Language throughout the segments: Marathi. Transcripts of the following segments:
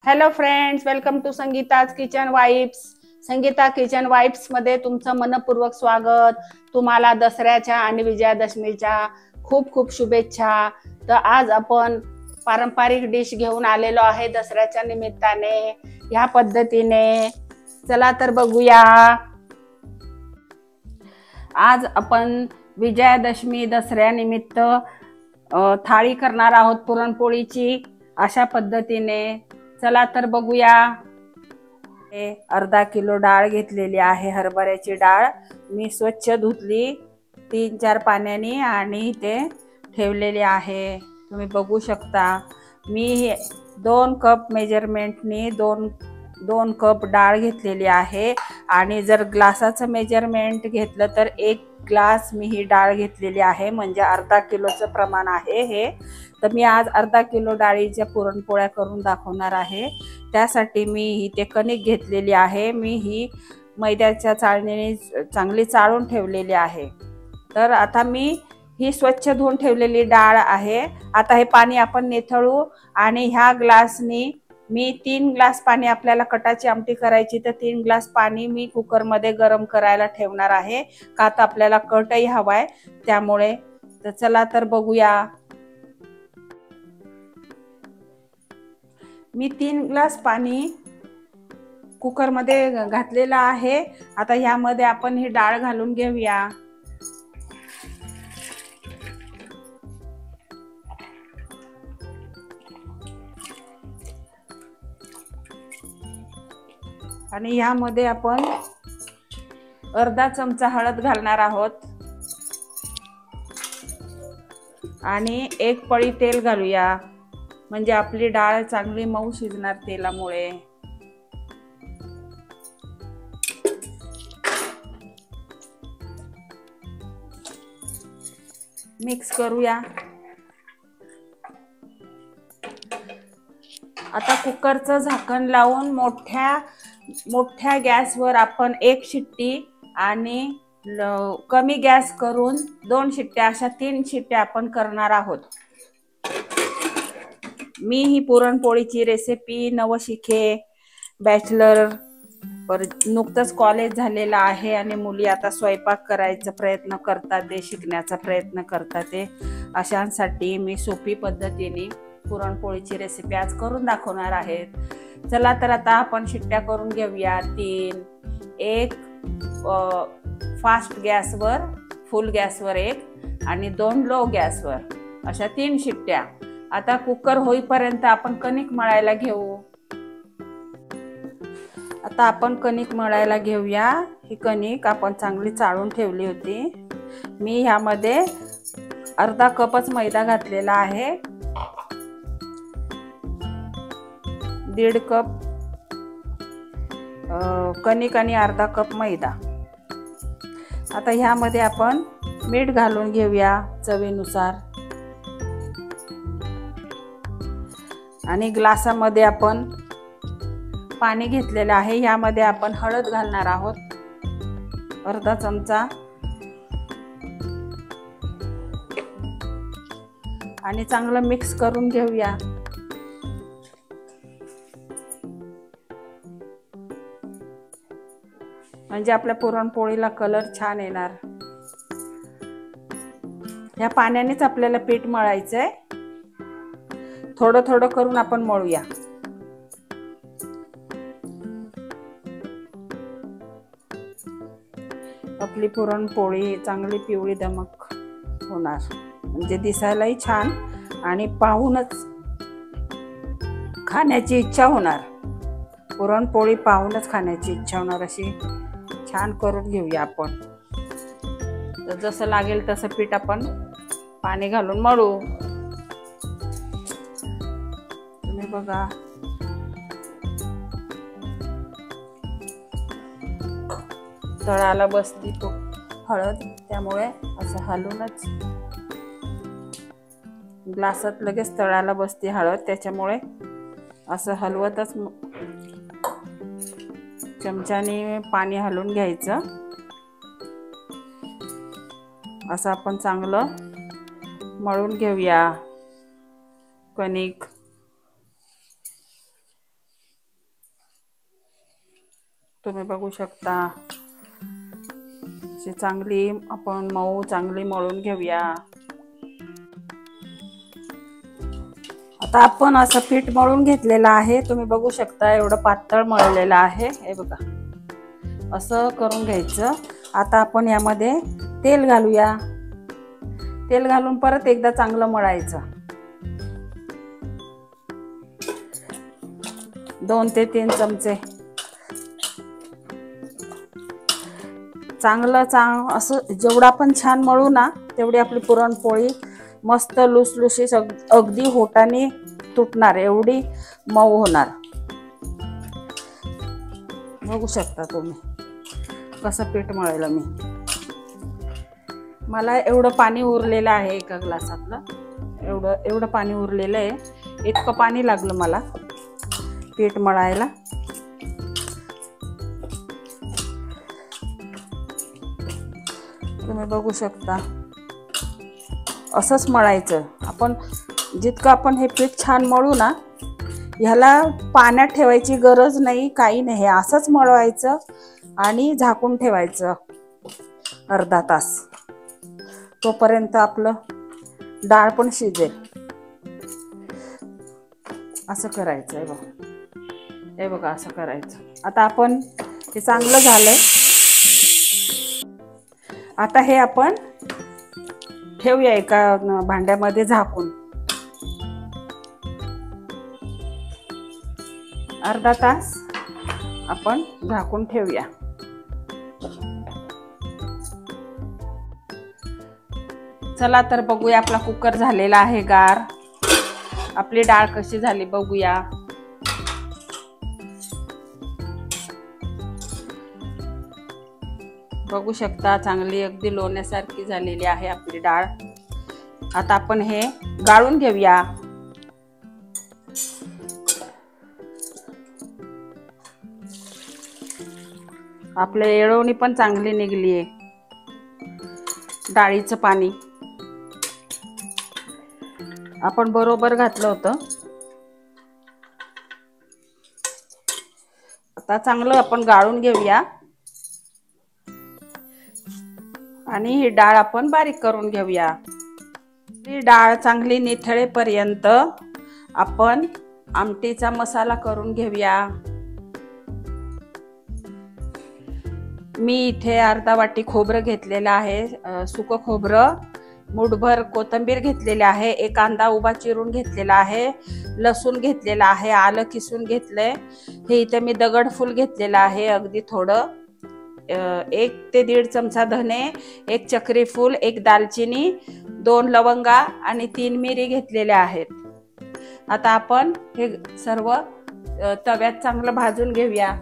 Hello friends, welcome to Sangeeta's kitchen vibes. Sangeeta kitchen vibes मध्ये तुमचं मनपूर्वक स्वागत. तुम्हाला दसऱ्याच्या आणि विजयादशमीच्या खूप खूप शुभेच्छा. तर आज आपण पारंपरिक डिश घेऊन आलेलो आहे दसऱ्याच्या निमित्ताने ह्या पद्धतीने. चला तर बघूया. आज आपण विजयादशमी दसऱ्यानिमित्त थाळी करणार आहोत पुरणपोळीची अशा पद्धतीने. चला तर बघूया. अर्धा किलो डाळ घेतलेली आहे, हरभऱ्याची डाळ. मी स्वच्छ धुतली 3-4 पाण्याने आणि ते ठेवलेले आहे. तुम्ही बघू शकता. मी 2 कप मेजरमेंटनी 2 कप डाळ घेतलेली आहे आणि जर ग्लासाचं मेजरमेंट घेतलं तर 1 ग्लास मी ही डाळ घेतलेली आहे, म्हणजे अर्धा किलोचं प्रमाण आहे हे. तर मी आज अर्धा किलो डाळीच्या पुरणपोळ्या करून दाखवणार आहे. त्यासाठी मी इथे कणिक घेतलेली आहे. मी ही मैद्याच्या चाळणीने चांगली चाळून ठेवलेली आहे. तर आता मी ही स्वच्छ धुवून ठेवलेली डाळ आहे. आता हे पाणी आपण निथळू आणि ह्या ग्लासनी मी 3 ग्लास पाणी, आपल्याला कटाची आमटी करायची तर 3 ग्लास पाणी मी कुकरमध्ये गरम करायला ठेवणार आहे, का तर आपल्याला कटही हवाय त्यामुळे. तर चला तर बघूया. मी 3 ग्लास पाणी कुकरमध्ये घातलेलं आहे. आता ह्यामध्ये आपण ही डाळ घालून घेऊया. आणि ह्यामध्ये आपण अर्धा चमचा हळद घालणार आहोत आणि 1 पळी तेल घालूया, म्हणजे आपली डाळ चांगली मऊ शिजणार तेलामुळे. मिक्स करूया. आता कुकरचं झाकण लावून मोठ्या गॅसवर आपण 1 शिट्टी आणि कमी गॅस करून 2 शिट्ट्या, अशा 3 शिट्ट्या आपण करणार आहोत. मी ही पुरणपोळीची रेसिपी नवशिके, बॅचलर, नुकतंच कॉलेज झालेलं आहे आणि मुली आता स्वयंपाक करायचा प्रयत्न करतात, ते शिकण्याचा प्रयत्न करतात, ते अशांसाठी मी सोपी पद्धतीने पुरणपोळीची रेसिपी आज करून दाखवणार आहे. चला तर आता आपण शिट्ट्या करून घेऊया. 3, 1 फास्ट गॅसवर, फुल गॅसवर 1 आणि 2 लो गॅसवर, अशा 3 शिट्ट्या. आता कुकर होईपर्यंत आपण कणिक मळायला घेऊ. आता आपण कणिक मळायला घेऊया. ही कणिक आपण चांगली चाळून ठेवली होती. मी ह्यामध्ये अर्धा कपच मैदा घातलेला आहे. 1.5 कप कणिक आणि अर्धा कप मैदा. आता ह्यामध्ये आपण मीठ घालून घेऊया चवीनुसार. आणि ग्लासामध्ये आपण पाणी घेतलेलं आहे. ह्यामध्ये आपण हळद घालणार आहोत, अर्धा चमचा, आणि चांगलं मिक्स करून घेऊया. म्हणजे आपल्या पुरणपोळीला कलर छान येणार. या पाण्यानेच आपल्याला पीठ मळायचंय. थोडं थोडं करून आपण मळूया. आपली पुरणपोळी चांगली पिवळी दमक होणार, म्हणजे दिसायलाही छान आणि पाहूनच खाण्याची इच्छा होणार. पुरणपोळी पाहूनच खाण्याची इच्छा होणार, अशी छान करून घेऊया आपण. तर जसं लागेल तसं पीठ आपण पाणी घालून मळू. तुम्ही बघा. तळाला बसती तो हळद, त्यामुळे असं हलवूनच, ग्लासात लगेच तळाला बसते हळद, त्याच्यामुळे असं हलवतच चमच्याने पाणी हलवून घ्यायचं. असं आपण चांगलं मळून घेऊया कणिक. तुम्ही बघू शकता अशी चांगली आपण मऊ चांगली मळून घेऊया। आता आपण असं पीठ मळून घेतलेलं आहे, तुम्ही बघू शकता एवढं पातळ मळलेलं आहे, हे बघा असं करून घ्यायचं। आता आपण यामध्ये तेल घालूया, तेल घालून परत एकदा चांगलं मळायचं। 2 ते 3 चमचे चांगलं असं जेवढं आपण छान मळू ना तेवढी आपली पुरणपोळी मस्त लुसलुशीत अगदी होटाने तुटणार एवढी मऊ होणार। बघू शकता तुम्ही कसं पीठ मळलं मी। मला एवढं पाणी उरलेलं आहे एका ग्लासातलं, एवढं पाणी उरलेलं आहे, इतकं पाणी लागलं मला पीठ मळायला। तुम्ही बघू शकता असंच मळायचं आपण। जितकं आपण हे पीठ छान मळू ना ह्याला पाण्यात ठेवायची गरज नाही, काही नाही, असंच मळवायचं आणि झाकून ठेवायचं अर्धा तास, तोपर्यंत आपलं डाळ पण शिजेल। असं करायचं आहे बघा, हे बघा असं करायचं। आता आपण हे चांगलं झालंय, आता हे आपण ठेवूया एका भांड्यामध्ये झाकून अर्धा तास आपण झाकून ठेवूया। चला तर बघूया, आपला कुकर झालेला आहे गार, आपली डाळ कशी झाली बघूया। बघू शकता चांगली अगदी लोण्यासारखी झालेली आहे आपली डाळ। आता आपण हे गाळून घेऊया। आपल्या येळवणी पण चांगली निघली आहे, डाळीचं पाणी आपण बरोबर घातलं होतं। आता चांगलं आपण गाळून घेऊया आणि ही डाळ आपण बारीक करून घेऊया। ही डाळ चांगली निथळेपर्यंत आपण आमटीचा मसाला करून घेऊया। मी इथे अर्धा वाटी खोबरं घेतलेलं आहे, सुकं खोबरं, मुठभर कोथिंबीर घेतलेली आहे, एक कांदा उभा चिरून घेतलेला आहे, लसूण घेतलेला आहे, आलं किसून घेतलंय, हे इथे मी दगडफूल घेतलेलं आहे अगदी थोडं, 1 ते 1.5 चमचा धने, 1 चक्री फूल, 1 दालचिनी, 2 लवंगा आणि 3 मिरी घेतलेल्या आहेत। आता आपण हे सर्व तव्यात चांगलं भाजून घेऊया।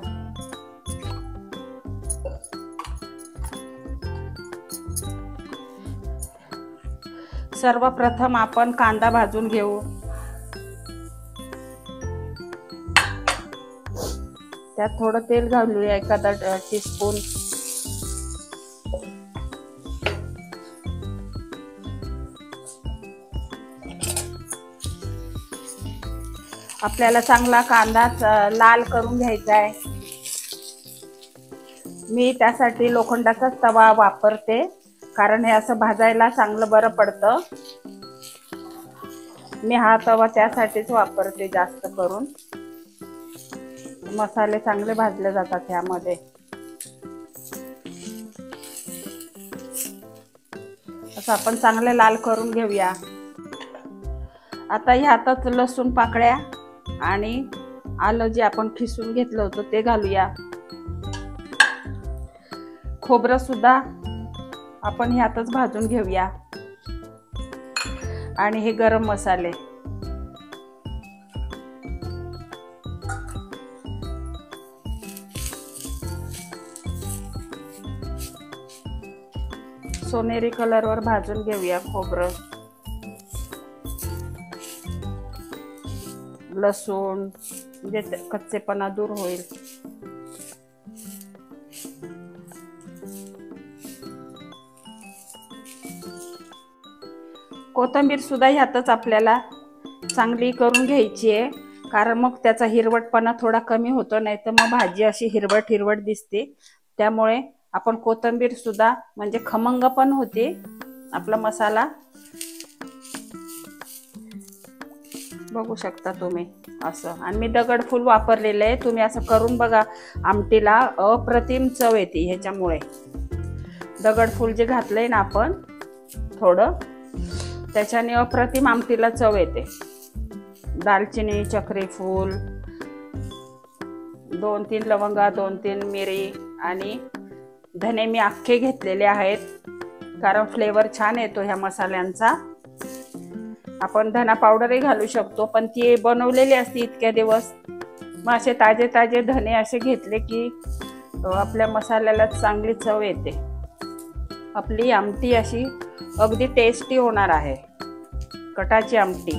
सर्वप्रथम आपण कांदा भाजून घेऊ, त्यात थोडं तेल घालूया, एखादा टीस्पून। आपल्याला चांगला कांदा लाल करून घ्यायचा आहे। मी त्यासाठी लोखंडाचाच तवा वापरते, कारण हे असं भाजायला चांगलं बरं पडतं। मी हा तवा त्यासाठीच वापरते जास्त करून, मसाले चांगले भाजले जातात ह्यामध्ये। असं आपण चांगले लाल करून घेऊया। आता ह्यातच लसूण पाकळ्या आणि आलं जे आपण खिसून घेतलं होतं ते घालूया। खोबरं सुद्धा आपण ह्यातच भाजून घेऊया आणि हे गरम मसाले, सोनेरी कलरवर भाजून घेऊया खोबरं, लसूण, म्हणजे कच्चेपणा दूर होईल। कोथिंबीर सुद्धा ह्यातच आपल्याला चांगली करून घ्यायची आहे, कारण मग त्याचा हिरवटपणा थोडा कमी होतो, नाही तर मग भाजी अशी हिरवट हिरवट दिसते. त्यामुळे आपण कोथिंबीर सुद्धा म्हणजे खमंग पण होते आपला मसाला. बघू शकता तुम्ही असं. आणि मी दगडफूल वापरलेलं आहे, तुम्ही असं करून बघा. आमटीला अप्रतिम चव येते ह्याच्यामुळे. दगडफूल जे घातलंय ना आपण थोडं, त्याच्याने अप्रतिम आमटीला चव येते. दालचिनी, चक्रीफूल, 2-3 लवंगा, 2-3 मिरी आणि धने मी अख्खे घेतलेले आहेत, कारण फ्लेवर छान येतो ह्या मसाल्यांचा. आपण धना पावडरही घालू शकतो, पण ती बनवलेली असते इतक्या दिवस. मग असे ताजे ताजे धने असे घेतले की आपल्या मसाल्याला चांगली चव येते. आपली आमटी अशी अगदी टेस्टी होणार आहे, कटाची आमटी.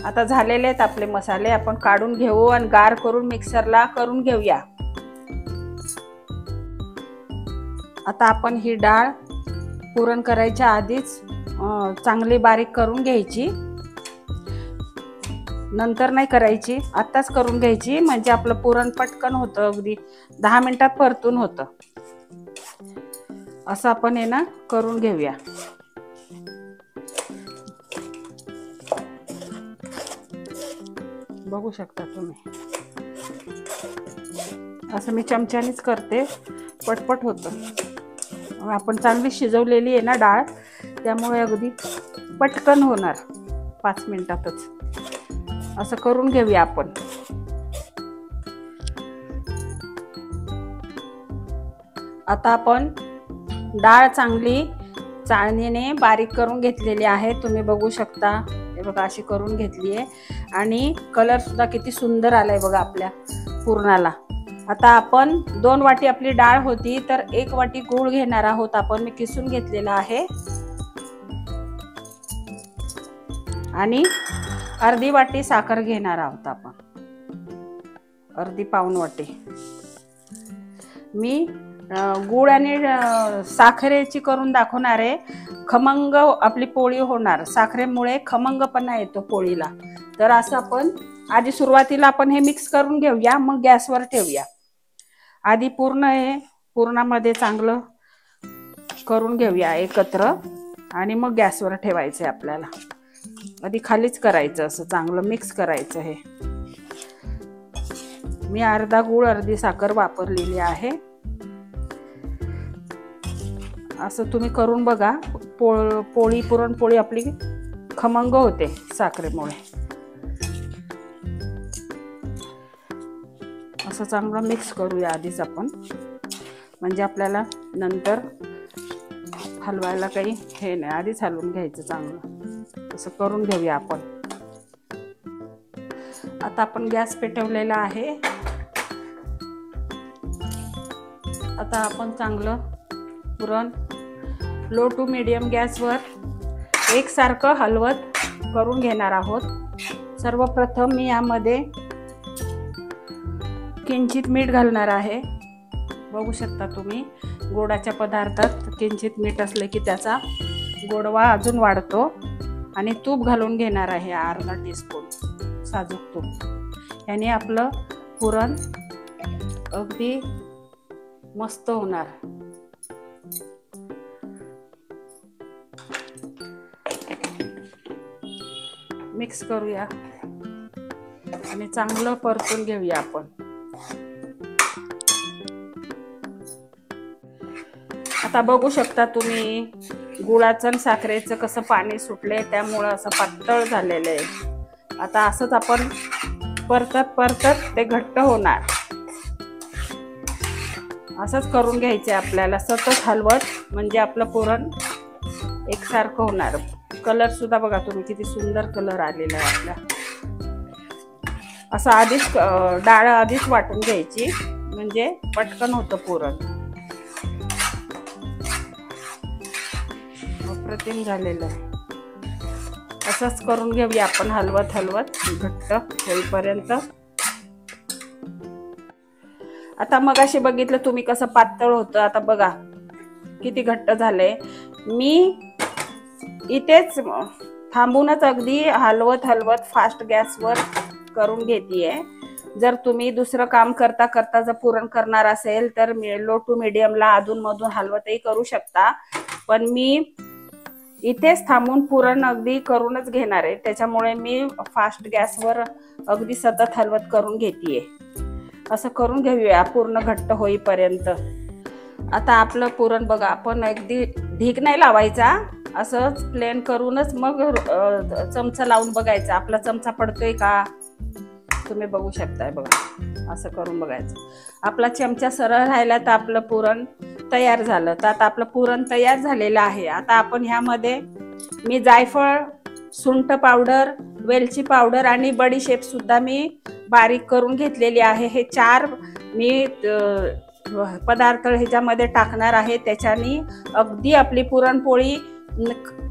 आता झालेले आहेत आपले मसाले, आपण काढून घेऊ आणि गार करून मिक्सरला करून घेऊया. आता आपण ही डाळ पुरण करायच्या आधीच चांगली बारीक करून घ्यायची. नंतर नाही करायची, आत्ताच करून घ्यायची, म्हणजे आपलं पुरण पटकन होतं, अगदी 10 मिनिटात परतून होतं. असं आपण हे ना करून घेऊया. बघू शकता तुम्ही, असं मी चमच्यानेच करते, पटपट होतं. आपण चांगली शिजवलेली आहे ना डाळ, त्यामुळे अगदी पटकन होणार 5 मिनिटातच. असं करून घेऊया आपण. आता आपण डाळ चांगली चाळणीने बारीक करून घेतलेली आहे, तुम्ही बघू शकता. हे बघा अशी करून घेतली आहे आणि कलर सुद्धा किती सुंदर आलाय बघा आपल्या पुरणाला. आता आपण 2 वाटी आपली डाळ होती, तर 1 वाटी गूळ घेणार आहोत आपण. मी किसून घेतलेला आहे. आणि अर्धी वाटी साखर घेणार आहोत आपण, अर्धी पाऊण वाटी. मी गूळ आणि साखरेची करून दाखवणार आहे. खमंग आपली पोळी होणार, साखरेमुळे खमंगपणा येतो पोळीला. तर असं आपण आधी सुरुवातीला आपण हे मिक्स करून घेऊया, मग गॅसवर ठेवूया. आधी पूर्णामध्ये चांगलं करून घेऊया एकत्र, आणि मग गॅसवर ठेवायचं आहे आपल्याला. आधी खालीच करायचं, असं चांगलं मिक्स करायचं. हे मी अर्धा गूळ अर्धी साखर वापरलेली आहे. असं तुम्ही करून बघा. पुरणपोळी आपली खमंग होते साखरेमुळे. असं चांगलं मिक्स करूया आधीच आपण, म्हणजे आपल्याला नंतर हलवायला काही हे नाही. आधीच हलवून घ्यायचं चांगलं. असं करून घेऊया आपण. आता आपण गॅस पेटवलेला आहे. आता आपण चांगलं पुरण लो टू मीडियम गॅसवर एकसारखं हलवत करून घेणार आहोत. सर्वप्रथम मी यामध्ये किंचित मीठ घालणार आहे. बघू शकता तुम्ही, गोडाच्या पदार्थात किंचित मीठ असले की त्याचा गोडवा अजून वाढतो. आणि तूप घालून घेणार आहे, अर्धा टीस्पून साजूक तूप. याने आपलं पुरण अगदी मस्त होणार. मिक्स करूया आणि चांगलं परतून घेऊया आपण. आता बघू शकता तुम्ही, गुळाचं आणि साखरेचं कसं पाणी सुटले, त्यामुळं असं पातळ झालेलं आहे. आता असंच आपण परतत ते घट्ट होणार. असंच करून घ्यायचे आपल्याला, सतत हलवत, म्हणजे आपलं पुरण एकसारखं होणार. कलर सुद्धा बघा तुम्ही, किती सुंदर कलर आलेला आहे आपला. असं आधीच डाळ आधीच वाटून घ्यायची, म्हणजे पटकन होतं पुरण. अप्रतिम झालेलं आहे. असंच करून घेऊया आपण, हलवत हलवत घट्ट होईपर्यंत. आता मगाशी बघितलं तुम्ही कसं पातळ होतं, आता बघा किती घट्ट झालंय. मी इथेच थांबूनच अगदी हलवत हलवत फास्ट गॅसवर करून घेतेय. जर तुम्ही दुसरं काम करता करता जर पुरण करणार असेल तर लो टू मीडियमला अधूनमधून हलवतही करू शकता. पण मी इथेच थांबून पुरण अगदी करूनच घेणार आहे, त्याच्यामुळे मी फास्ट गॅसवर अगदी सतत हलवत करून घेतेय. असं करून घेऊया पूर्ण घट्ट होईपर्यंत. आता आपलं पुरण बघा, आपण अगदी ढीग नाही लावायचा, असंच प्लेन करूनच मग चमचा लावून बघायचा आपला चमचा पडतोय का. तुम्ही बघू शकताय बघा, असं करून बघायचं. आपला चमचा सरळ राहिला तर आपलं पुरण तयार झालं. तर आता आपलं पुरण तयार झालेलं आहे. आता आपण ह्यामध्ये मी जायफळ, सुंठ पावडर, वेलची पावडर आणि बडीशेप सुद्धा मी बारीक करून घेतलेली आहे. हे 4 मी पदार्थ ह्याच्यामध्ये टाकणार आहे. त्याच्याने अगदी आपली पुरणपोळी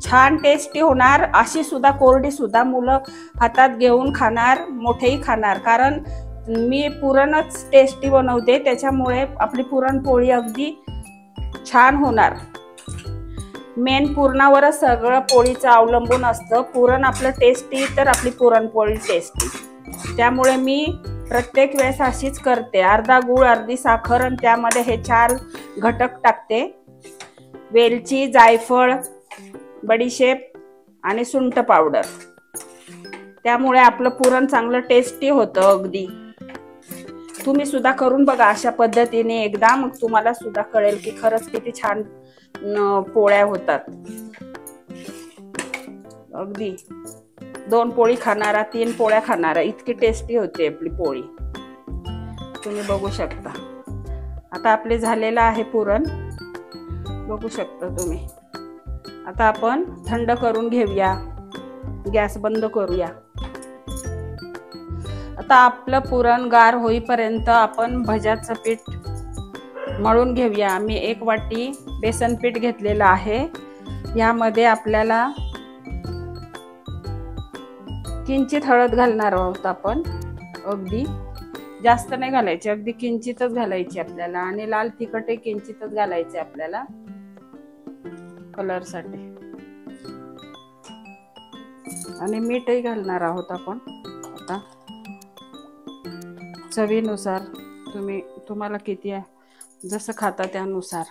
छान टेस्टी होणार. अशी सुद्धा कोरडी सुद्धा मुलं हातात घेऊन खाणार, मोठेही खाणार. कारण मी पुरणच टेस्टी बनवते, त्याच्यामुळे आपली पुरणपोळी अगदी छान होणार. मेन पुरणावरच सगळं पोळीचं अवलंबून असतं. पुरण आपलं टेस्टी तर आपली पुरणपोळी टेस्टी. त्यामुळे मी प्रत्येक वेळेस अशीच करते. अर्धा गूळ, अर्धी साखर आणि त्यामध्ये हे 4 घटक टाकते. वेलची, जायफळ, बडीशेप आणि सुंठ पावडर. त्यामुळे आपलं पुरण चांगलं टेस्टी होतं अगदी. तुम्ही सुद्धा करून बघा अशा पद्धतीने एकदा, मग तुम्हाला सुद्धा कळेल की खरंच किती छान पोळ्या होतात. अगदी 2 पोळी खाणारा, 3 पोळ्या खाणारा इतकी टेस्टी होते आपली पोळी. तुम्ही बघू शकता. आता आपले झालेलं आहे पुरण, बघू शकता तुम्ही. आता आपण थंड करून घेऊया, गॅस बंद करूया. आता आपलं पुरण गार होईपर्यंत आपण भज्याचं पीठ मळून घेऊया. मी 1 वाटी बेसन पीठ घेतलेलं आहे. यामध्ये आपल्याला किंचित हळद घालणार आहोत आपण. अगदी जास्त नाही घालायची, अगदी किंचितच घालायची आपल्याला. आणि लाल तिखट किंचितच घालायचे आपल्याला कलरसाठी. आणि मीठही घालणार आहोत आपण आता चवीनुसार. तुम्हाला किती आहे जसं खाता त्यानुसार.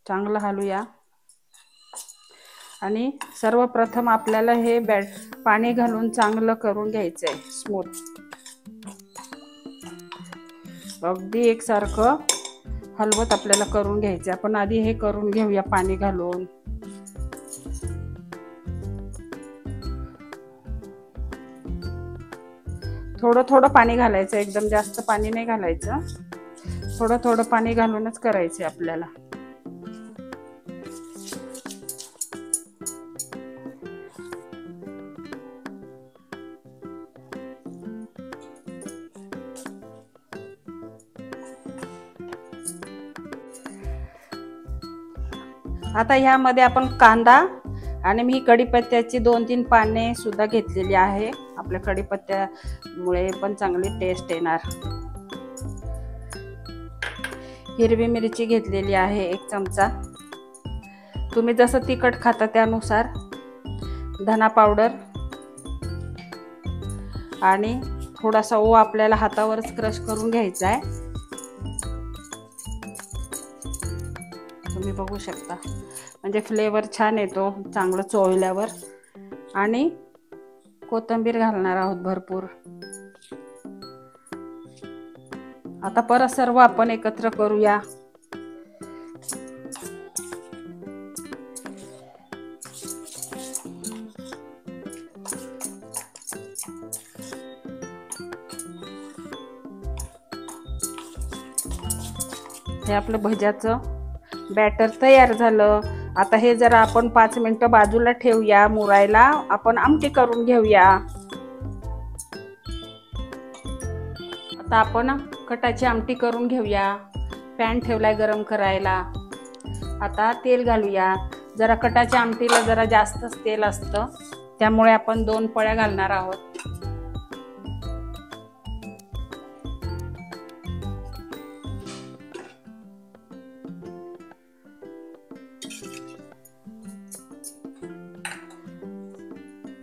चांगलं हलवूया. आणि सर्वप्रथम आपल्याला हे पाणी घालून चांगलं करून घ्यायचं आहे स्मूथ. अगदी एकसारखं हलवत आपल्याला करून घ्यायचं. आपण आधी हे करून घेऊया पाणी घालून. थोडं थोडं पाणी घालायचं, एकदम जास्त पाणी नाही घालायचं. थोडं थोडं पाणी घालूनच करायचे आपल्याला. आता ह्यामध्ये आपण कांदा आणि मी कढीपत्त्याची 2-3 पाने सुद्धा घेतलेली आहे. आपल्या कढीपत्त्यामुळे पण चांगली टेस्ट येणार. हिरवी मिरची घेतलेली आहे 1 चमचा. तुम्ही जसं तिखट खाता त्यानुसार. धना पावडर आणि थोडासा ओवा आपल्याला हातावरच क्रश करून घ्यायचा आहे. तुम्ही बघू शकता, म्हणजे फ्लेवर छान येतो चांगलं चोळल्यावर. आणि कोथिंबीर घालणार आहोत भरपूर. आता परत सर्व आपण एकत्र करूया. हे आपलं भज्याचं बॅटर तयार झालं. आता हे जरा आपण 5 मिनिटं बाजूला ठेवूया मुरायला. आपण आमटी करून घेऊया. आता आपण कटाची आमटी करून घेऊया. पॅन ठेवलाय गरम करायला. आता तेल घालूया. जरा कटाच्या आमटीला जरा जास्तच तेल असतं, त्यामुळे आपण 2 पळ्या घालणार आहोत.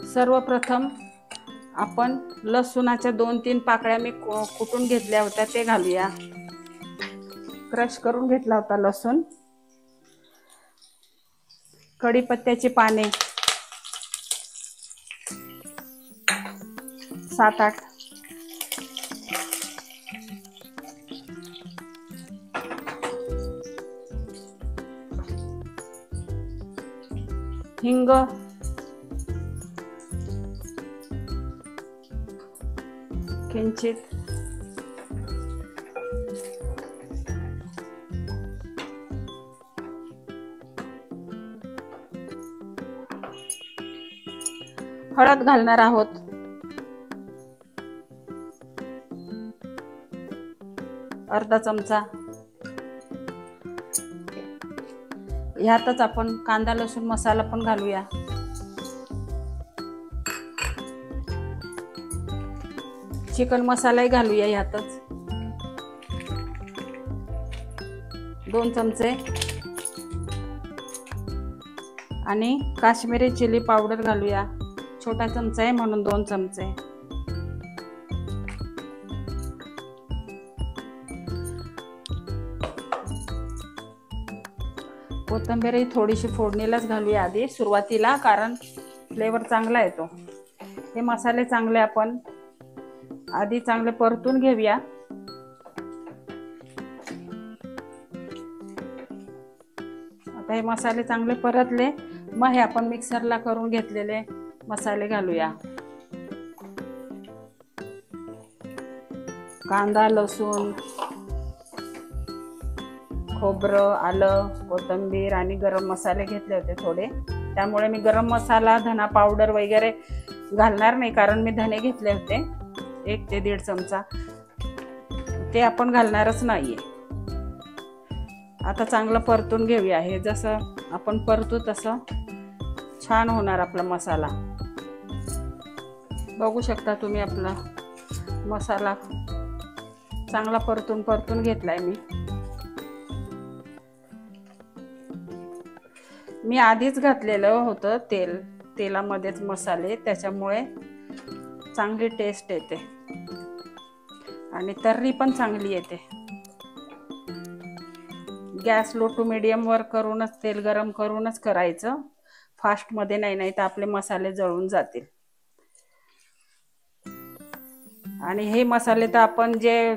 सर्वप्रथम आपण लसूणाच्या 2-3 पाकळ्या मी कुटून घेतल्या होत्या ते घालूया. क्रश करून घेतला होता लसूण. कढीपत्त्याची पाने 7-8, हिंग, किंचित, हळद घालणार आहोत. अर्धा चमचा. ह्यातच आपण कांदा लसूण मसाला पण घालूया. चिकन मसालाही घालूया ह्यातच. 2 चमचे. आणि काश्मीरी चिली पावडर घालूया. छोटा चमचा आहे म्हणून 2 चमचे. कोथिंबीरही थोडीशी फोडणीलाच घालूया आधी सुरुवातीला, कारण फ्लेवर चांगला येतो. हे मसाले चांगले आपण आधी चांगले परतून घेऊया. आता हे मसाले चांगले परतले, मग हे आपण मिक्सरला करून घेतलेले मसाले घालूया. कांदा लसूण, खोबरं, आलं, कोथिंबीर आणि गरम मसाले घेतले होते थोडे. त्यामुळे मी गरम मसाला धना पावडर वगैरे घालणार नाही, कारण मी धने घेतले होते 1 ते 1.5 चमचा. ते आपण घालणारच नाहीये. आता चांगलं परतून घेऊया. हे जसं आपण परतू तसं छान होणार आपला मसाला. बघू शकता तुम्ही आपला मसाला चांगला परतून घेतलाय मी आधीच घातलेलं होतं तेलामध्येच मसाले, त्याच्यामुळे चांगली टेस्ट येते आणि तर्री पण चांगली येते. गॅस लो टू मीडियम वर करूनच, तेल गरम करूनच करायचं, फास्ट मध्ये नाही तर आपले मसाले जळून जातील. आणि हे मसाले तर आपण जे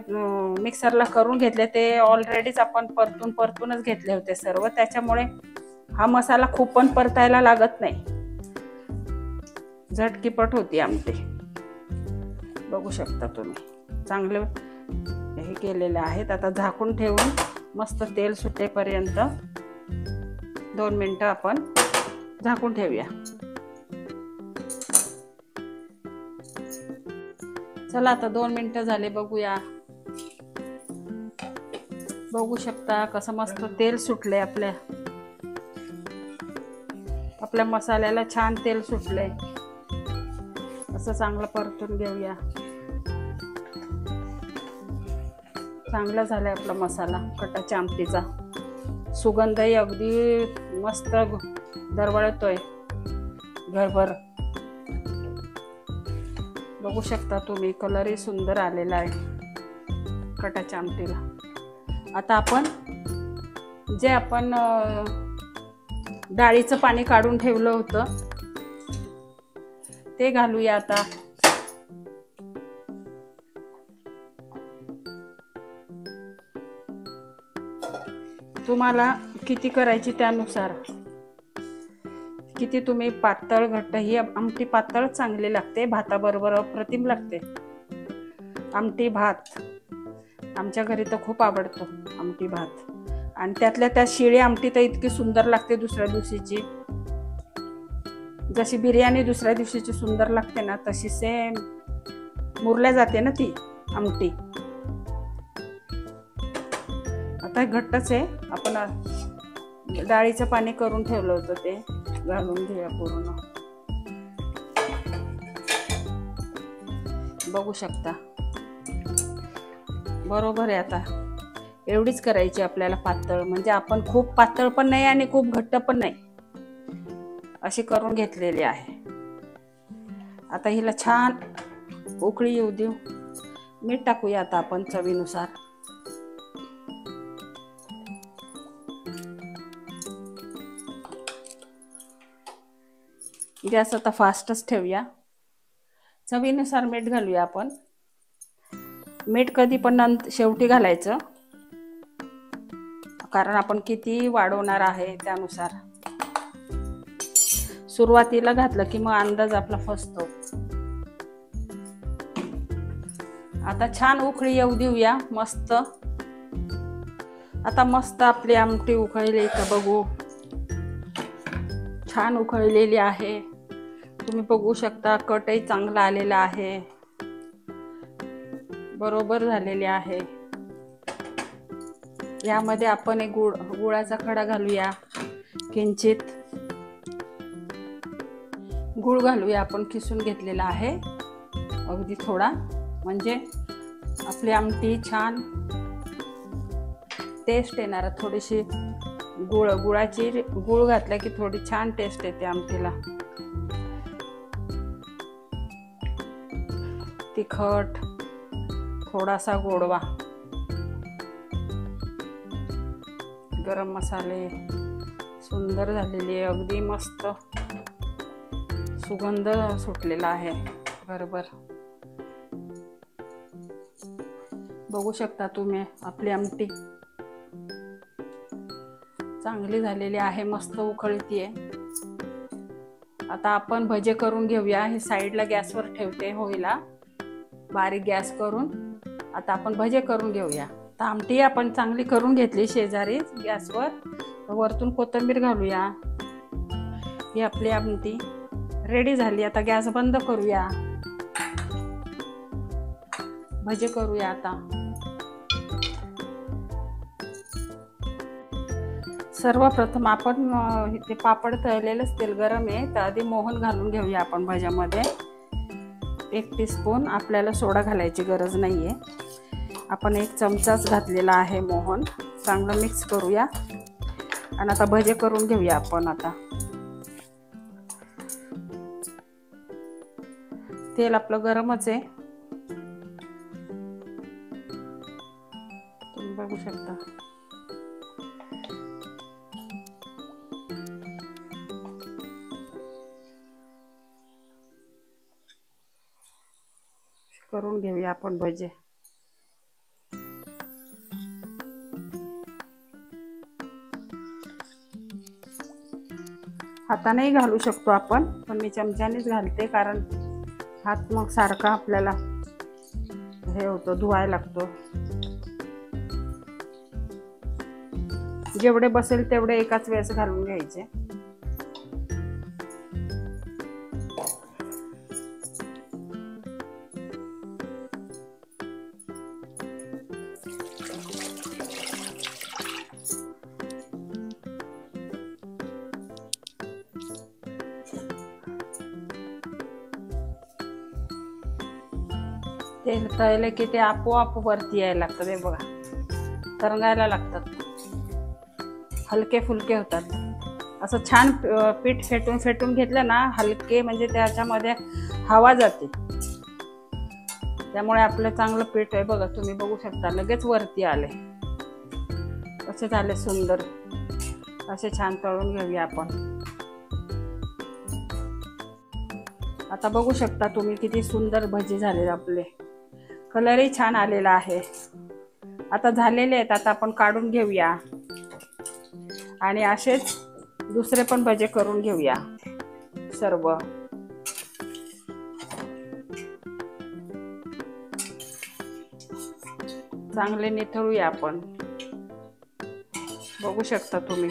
मिक्सरला करून घेतले ते ऑलरेडीच आपण परतूनच घेतले होते सर्व, त्याच्यामुळे हा मसाला खूप पण परतायला लागत नाही, झटकीपट होती आमटी. बघू शकता तुम्ही चांगले हे केलेले आहेत. आता झाकून ठेवून मस्त तेल सुटेपर्यंत 2 मिनिटं आपण झाकून ठेवूया. चला आता 2 मिनिटं झाले, बघूया. बघू शकता कसं मस्त तेल सुटले आपल्या मसाल्याला, छान तेल सुटले. असं चांगलं परतून घेऊया. चांगला झालाय आपला मसाला कटाच्या आमटीचा. सुगंधही अगदी मस्त दरवळतोय घरभर. बघू शकता तुम्ही, कलरही सुंदर आलेला आहे कटाच्या आमटीला. आता आपण जे आपण डाळीचं पाणी काढून ठेवलं होतं ते घालूया आता. तुम्हाला किती करायची त्यानुसार, किती तुम्ही पातळ घट्ट, ही आमटी पातळ चांगली लागते, भाताबरोबर अप्रतिम लागते. आमटी भात आमच्या घरी तर खूप आवडतो आमटी भात. आणि त्यातल्या त्या शिळी आमटी तर इतकी सुंदर लागते दुसऱ्या दिवशीची. जशी बिर्याणी दुसऱ्या दिवशीची सुंदर लागते ना, तशी सेम मुरल्या जाते ना ती आमटी. आता घट्टच आहे. आपण डाळीचं पाणी करून ठेवलं होतं ते घालून घेऊया पूर्ण. बघू शकता बरोबर आहे. आता एवढीच करायची आपल्याला पातळ, म्हणजे आपण खूप पातळ पण नाही आणि खूप घट्ट पण नाही, अशी करून घेतलेली आहे. आता हिला छान उकळी येऊ देऊ. मीठ टाकूया आता आपण चवीनुसार. गॅस आता फास्टच ठेवूया. चवीनुसार मीठ घालूया आपण. मीठ कधी पण शेवटी घालायचं, कारण आपण किती वाढवणार आहे त्यानुसार. सुरुवातीला घातलं की मग अंदाज आपला फसतो. आता छान उकळी येऊ देऊया मस्त. आता मस्त आपली आमटी उकळली का बघू. छान उकळलेली आहे. तुम्ही बघू शकता कटही चांगला आलेला आहे, बरोबर झालेले आहे. यामध्ये आपण एक गुळाचा खडा घालूया. किंचित गुळ घालूया आपण, किसून घेतलेला आहे अगदी थोडा, म्हणजे आपली आमटी छान टेस्ट येणार. थोडीशी गुळ घातला की थोडी छान टेस्ट येते आमटीला. तिखट, थोडासा गोडवा, गरम मसाले, सुंदर झालेली आहे. अगदी मस्त सुगंध सुटलेला आहे बरोबर. बघू शकता तुम्ही आपली आमटी चांगली झालेली आहे, मस्त उकळतीये. आता आपण भजे करून घेऊया. हे साईडला गॅसवर ठेवते होईला, बारीक गॅस करून. आता आपण भजे करून घेऊया. तर आमटी आपण चांगली करून घेतली शेजारी गॅसवर. वरतून कोथिंबीर घालूया. ही आपली आमटी रेडी झाली. आता गॅस बंद करूया. भजे करूया आता. सर्वप्रथम आपण इथे पापड तळलेलंच तेल गरम आहे, तर आधी मोहन घालून घेऊया आपण भज्यामध्ये. 1 टीस्पून. आपल्याला सोडा घालायची गरज नाही आहे. आपण 1 चमचाच घातलेला आहे मोहन. चांगलं मिक्स करूया आणि आता भजे करून घेऊया आपण. आता तेल आपलं गरमच आहे, तुम्ही बघू शकता. करून घेऊया आपण भजे. हातानेही घालू शकतो आपण, पण मी चमच्यानेच घालते, कारण हात मग सारखा आपल्याला हे होतं, धुवायला लागतो. जेवढे बसेल तेवढे एकाच वेळेस घालून घ्यायचे. तेल तळले की ते आपोआप वरती यायला लागतं. ते बघा, तरंगायला लागतात, हलके फुलके होतात. असं छान पीठ फेटून फेटून घेतलं ना हलके, म्हणजे त्याच्यामध्ये हवा जाते, त्यामुळे आपलं चांगलं पीठ आहे. बघा, तुम्ही बघू शकता लगेच वरती आले. कसे झाले सुंदर. असे छान तळून घेऊया आपण. आता बघू शकता तुम्ही किती सुंदर भजी झाले आपले. कलरही छान आलेला आहे. आता झालेले आहेत. आता आपण काढून घेऊया आणि असेच दुसरे पण भजे करून घेऊया सर्व. चांगले निथळूया आपण. बघू शकता तुम्ही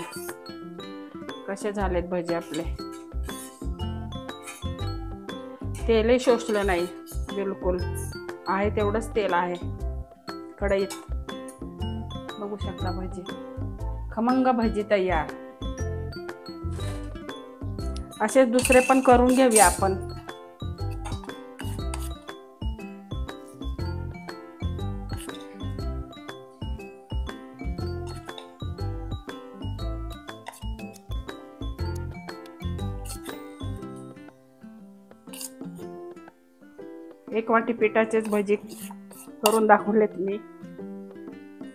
कसे झालेत भजे आपले. तेलही शोषलं नाही बिलकुल, आहे तेवढंच तेल आहे कढईत. बघू शकता भजी, खमंग भजी तयार. असे दुसरे पण करून घेऊया आपण. 1 वाटी पिठाचेच भजी करून दाखवलेत मी.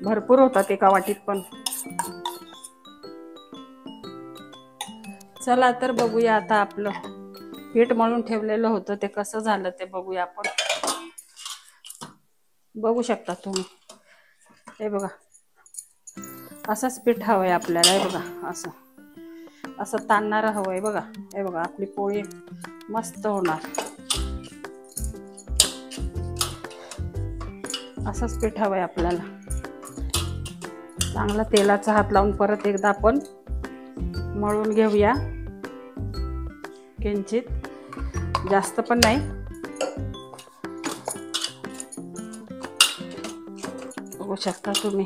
भरपूर होतात एका वाटीत पण. चला तर बघूया आता आपलं पीठ मळून ठेवलेलं होतं ते कसं झालं ते बघूया आपण. बघू शकता तुम्ही, हे बघा असंच पीठ हवंय आपल्याला. हे बघा असं ताणणारं हवंय बघा. हे बघा आपली पोळी मस्त होणार. असंच पीठ हवंय आपल्याला. चांगला तेलाचा हात लावून परत एकदा आपण मळून घेऊया. किंचित, जास्त पण नाही. बघू शकता तुम्ही,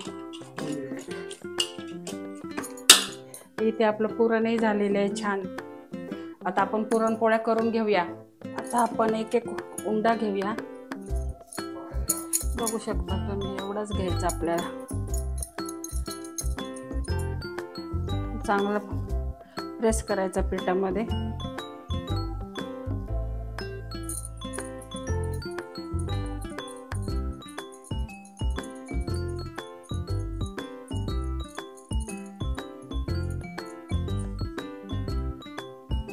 इथे आपलं पुरणही झालेलं आहे छान. आता आपण पुरणपोळ्या करून घेऊया. आता आपण एक एक उंडा घेऊया. बघू शकता तुम्ही, एवढंच घ्यायचं आपल्याला. चांगलं प्रेस करायचं पिठामध्ये.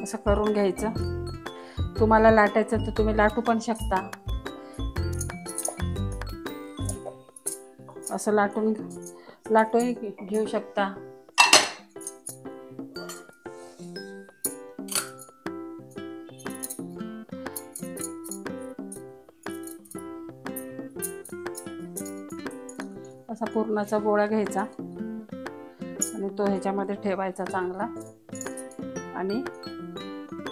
असं करून घ्यायचं. तुम्हाला लाटायचं तर तुम्ही लाटू पण शकता. असं लाटून घेऊ शकता. असा पुरणाचा गोळा घ्यायचा आणि तो ह्याच्यामध्ये ठेवायचा चांगला. आणि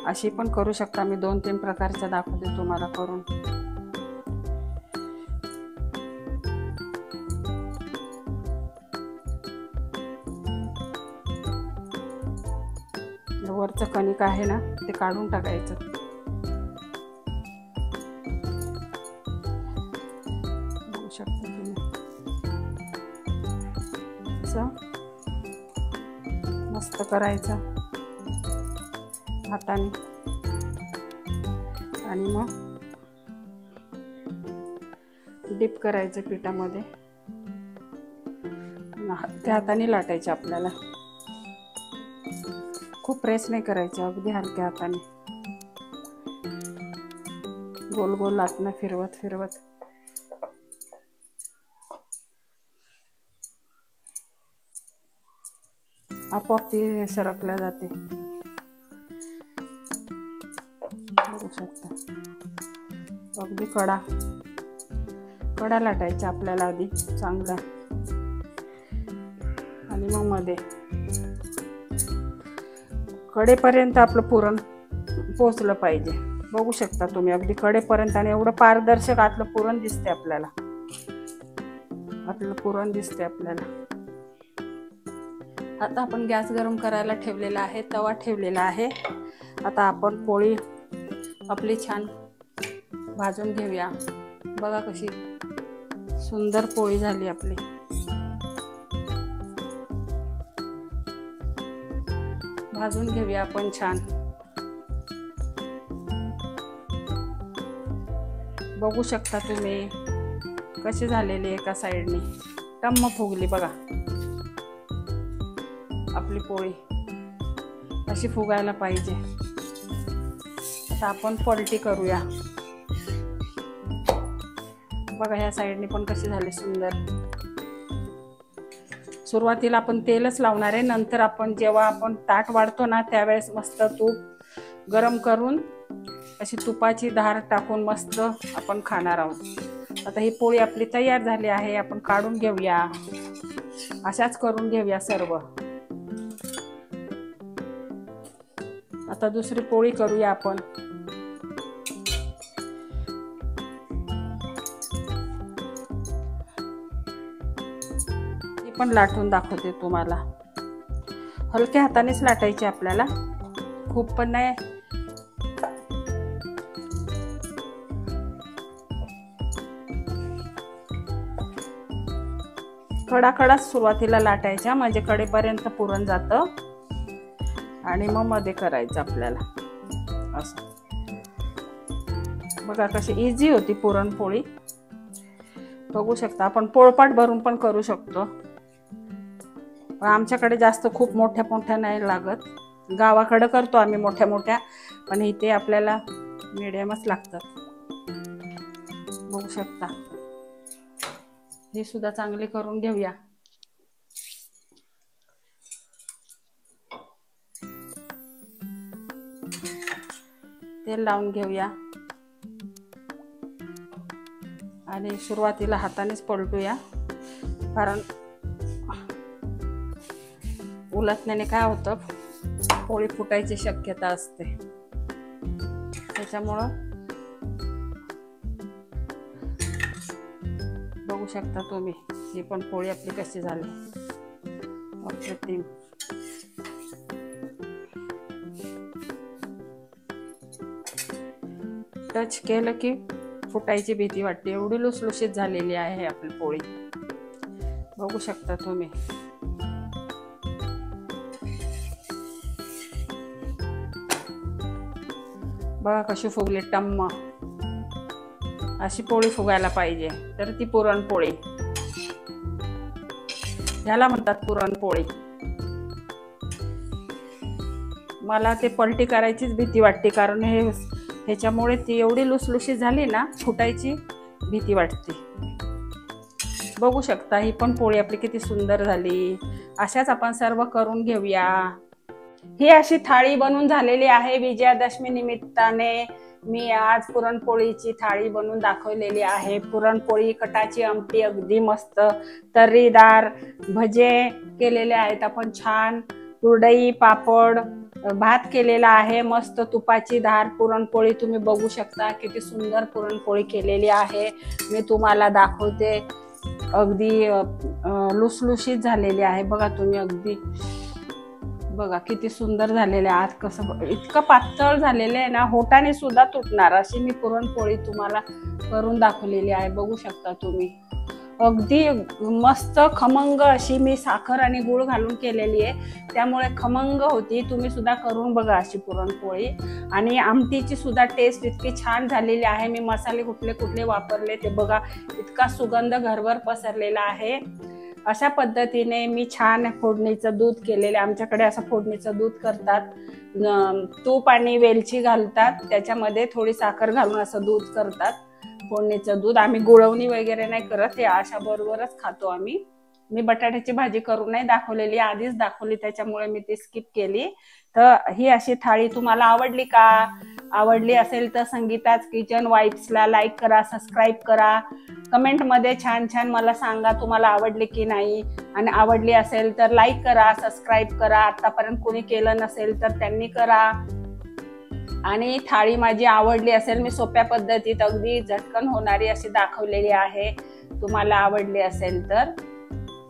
अशी पण करू शकता. मी 2-3 प्रकारच्या दाखवते तुम्हाला करून. वरचं कणिक आहे ना ते काढून टाकायचं. बघू शकता तुम्ही, असं मस्त करायचं हाताने. आणि मग डीप करायचं पिठामध्ये. त्या हाताने लाटायचे आपल्याला. खूप प्रेस नाही करायचे, अगदी हलक्या हाताने गोल गोल लाटणं फिरवत फिरवत. आपोआप ती सरकल्या जाते. बघू शकता, अगदी कडा लाटायच्या आपल्याला आधी चांगला. आणि मग मध्ये कडेपर्यंत आपलं पुरण पोचलं पाहिजे. बघू शकता तुम्ही, अगदी कडेपर्यंत. आणि एवढं पारदर्शक आतलं पुरण दिसते आपल्याला. आता आपण गॅस गरम करायला ठेवलेला आहे, तवा ठेवलेला आहे. आता आपण पोळी आपली छान भाजून घेऊया. बघा कशी सुंदर पोळी झाली आपली. भाजून घेऊया आपण छान. बघू शकता तुम्ही कशी झालेली. एका साईडने टम्म फुगली बघा आपली पोळी. अशी फुगायला पाहिजे. आता आपण पलटी करूया. बघा ह्या साईडने पण कशी झाली सुंदर. सुरुवातीला आपण तेलच लावणार आहे. नंतर आपण जेव्हा आपण ताट वाढतो ना त्यावेळेस मस्त तूप गरम करून अशी तुपाची धार टाकून मस्त आपण खाणार आहोत. आता ही पोळी आपली तयार झाली आहे. आपण काढून घेऊया. अशाच करून घेऊया सर्व. आता दुसरी पोळी करूया आपण. ती पण लाटून दाखवते तुम्हाला. हलक्या हातानेच लाटायची आपल्याला, खूप पण नाही. कडाकडाच सुरुवातीला लाटायच्या म्हणजे कडेपर्यंत पुरण जातं. आणि मग मध्ये करायचं आपल्याला असं. बघा कशी इझी होती पुरणपोळी. बघू शकता, आपण पोळपाट भरून पण करू शकतो, पण आमच्याकडे जास्त खूप मोठ्या मोठ्या नाही लागत. गावाकडे करतो आम्ही मोठ्या मोठ्या, पण इथे आपल्याला मीडियमच लागतात. बघू शकता, हे सुद्धा चांगले करून घेऊया. तेल लावून घेऊया आणि सुरुवातीला हातानेच पलटूया, कारण उलटण्याने काय होतं, पोळी फुटायची शक्यता असते. त्याच्यामुळं बघू शकता तुम्ही, ही पण पोळी आपली कशी झाली, अप्रतिम. टच केलं की फुटायची भीती वाटते, एवढी लुसलुशीत झालेली आहे आपली पोळी. बघू शकता तुम्ही. बघा कशी फुगली टम्म. अशी पोळी फुगायला पाहिजे, तर ती पुरणपोळी. ह्याला म्हणतात पुरणपोळी. मला ते पलटी करायचीच भीती वाटते, कारण ह्याच्यामुळे ती एवढी लुसलुशीत झाली ना, फुटायची भीती वाटते. बघू शकता, ही पण पोळी आपली किती सुंदर झाली. अशाच आपण सर्व करून घेऊया. ही अशी थाळी बनवून झालेली आहे. विजयादशमी निमित्ताने मी आज पुरणपोळीची थाळी बनवून दाखवलेली आहे. पुरणपोळी, कटाची आमटी, अगदी मस्त तर्रीदार, भजे केलेले आहेत आपण छान, कुरडई, पापड, भात केलेला आहे, मस्त तुपाची धार पुरणपोळी. तुम्ही बघू शकता किती सुंदर पुरणपोळी केलेली आहे. मी तुम्हाला दाखवते, अगदी लुसलुशीत झालेली आहे. बघा तुम्ही, अगदी बघा किती सुंदर झालेले. आत कसं इतकं पातळ झालेलं आहे ना, होटाने सुद्धा तुटणार अशी मी पुरणपोळी तुम्हाला करून दाखवलेली आहे. बघू शकता तुम्ही, अगदी मस्त खमंग अशी मी साखर आणि गूळ घालून केलेली आहे, त्यामुळे खमंग होती. तुम्ही सुद्धा करून बघा अशी पुरणपोळी. आणि आमटीची सुद्धा टेस्ट इतकी छान झालेली आहे. मी मसाले कुठले कुठले वापरले ते बघा, इतका सुगंध घरभर पसरलेला आहे. अशा पद्धतीने मी छान फोडणीचं दूध केलेलं. आमच्याकडे असं फोडणीचं दूध करतात, तूप आणि वेलची घालतात, त्याच्यामध्ये थोडी साखर घालून असं दूध करतात, फोडणीचं दूध. आम्ही गुळवणी वगैरे नाही करत, हे अशा बरोबरच खातो आम्ही. मी बटाट्याची भाजी करून नाही दाखवलेली, आधीच दाखवली, त्याच्यामुळे मी ती स्किप केली. तर ही अशी थाळी तुम्हाला आवडली का? आवडली असेल तर संगीताज किचन वाईब्सला लाईक करा, सबस्क्राईब करा, कमेंटमध्ये छान छान मला सांगा तुम्हाला आवडली की नाही. आणि आवडली असेल तर लाईक करा, सबस्क्राईब करा. आतापर्यंत कोणी केलं नसेल तर त्यांनी करा. आणि थाळी माझी आवडली असेल, मी सोप्या पद्धतीत अगदी झटकन होणारी अशी दाखवलेली आहे. तुम्हाला आवडली असेल तर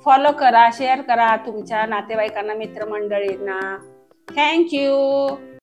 फॉलो करा, शेअर करा तुमच्या नातेवाईकांना, मित्रमंडळींना. थँक्यू.